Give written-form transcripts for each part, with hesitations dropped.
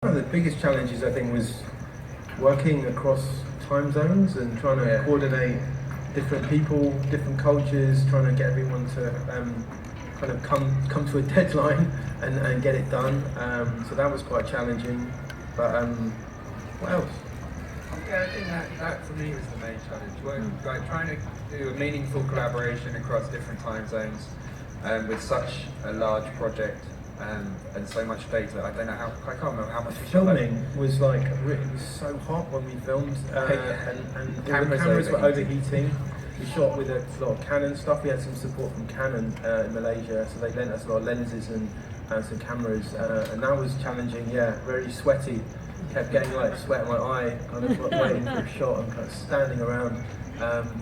One of the biggest challenges I think was working across time zones and trying to coordinate different people, different cultures, trying to get everyone to kind of come to a deadline and get it done. So that was quite challenging. But what else? Yeah, I think that for me was the main challenge. Like trying to do a meaningful collaboration across different time zones with such a large project and so much data. I can't remember how much we shot. Filming was like, it was so hot when we filmed, and the cameras were overheating. We shot with a lot of Canon stuff. We had some support from Canon in Malaysia, so they lent us a lot of lenses and some cameras, and that was challenging. Yeah, very sweaty. Kept getting like sweat in my eye, kind of waiting for a shot and kind of standing around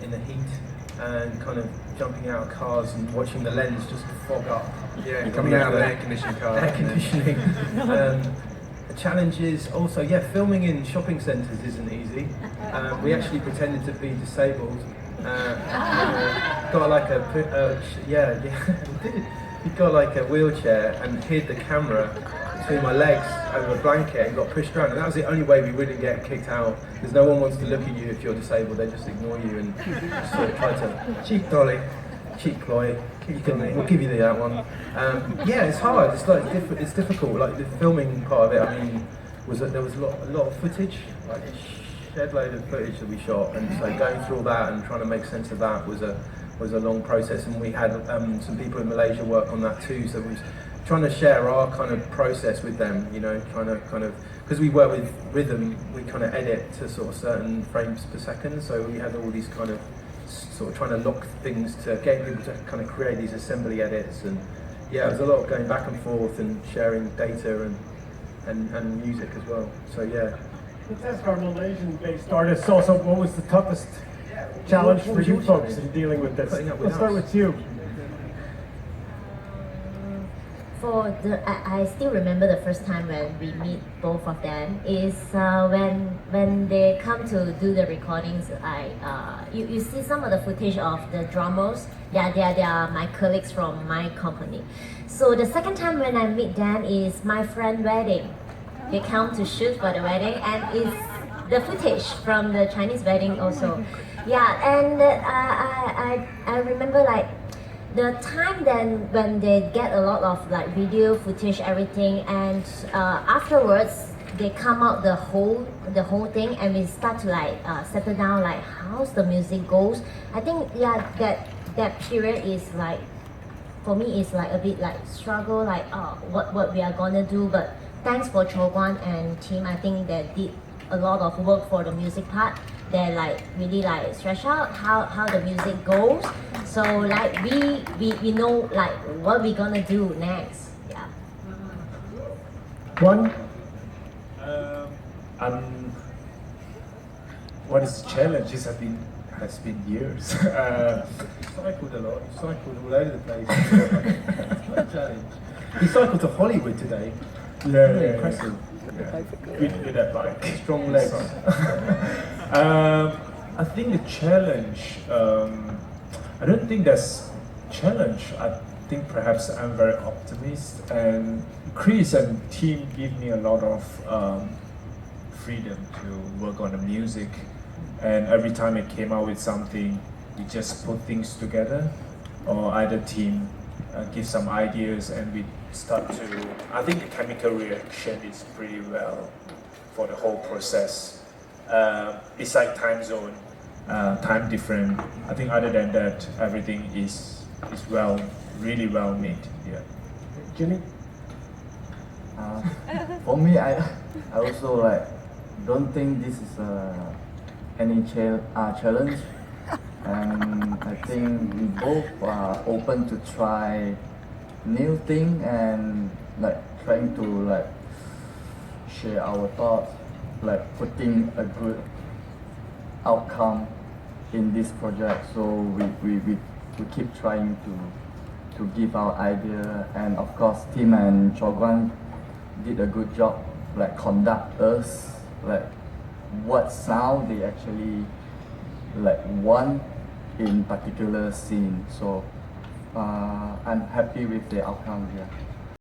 in the heat and kind of jumping out of cars and watching the lens just fog up. Yeah, coming out of an air-conditioned car. Air conditioning. The challenge is also, filming in shopping centres isn't easy. We actually pretended to be disabled. Got like we got like a wheelchair and hid the camera between my legs over a blanket and got pushed around, and that was the only way we wouldn't get kicked out, because no one wants to look at you if you're disabled. They just ignore you and just sort of try to cheap dolly, cheap ploy. We'll give you that one. It's hard. It's like it's difficult. Like the filming part of it, I mean, was that there was a lot of footage, like a shed load of footage that we shot, and so going through all that and trying to make sense of that was a long process. And we had some people in Malaysia work on that too, so we was trying to share our kind of process with them, trying to kind of, because we work with rhythm, we kind of edit to sort of certain frames per second, so we had all these kind of sort of trying to lock things to get people to kind of create these assembly edits, and it was a lot of going back and forth and sharing data and music as well. So It says for Malaysian-based artists also, what was the toughest challenge for you folks in dealing with this? Let's start with you. I still remember the first time when we meet both of them is when they come to do the recordings. You see some of the footage of the drummers. They are my colleagues from my company. So the second time when I meet them is my friend's wedding. They come to shoot for the wedding, and it's the footage from the Chinese wedding also. And I remember like the time then when they get a lot of like video footage, everything, and afterwards they come out the whole thing, and we start to like settle down like how's the music goes. I think that period is like, for me, is like a bit like struggle, like what we are gonna do. But thanks for Cho Guan and team, I think they did a lot of work for the music part. They like really like stretch out how the music goes. So like we know like what we're gonna do next. One. What is the challenge? It has been years. Cycled a lot. Cycled all over the place. What a challenge. He cycled to Hollywood today. Really impressive. With that bike. Strong legs. I think the challenge, I don't think that's challenge. I think perhaps I'm very optimist, and Chris and team give me a lot of freedom to work on the music, and every time it came out with something, we just put things together, or either team give some ideas, and we start to, I think the chemical reaction is pretty well for the whole process. Besides time zone, time different, I think other than that, everything is really well made. Jimmy? For me, I also like don't think this is any challenge, and I think we both are open to try new thing and like trying to like share our thoughts, like putting a good outcome in this project. So we keep trying to give our idea, and of course Tim and Cho Guan did a good job like conduct us like what sound they actually like want in particular scene. So I'm happy with the outcome here.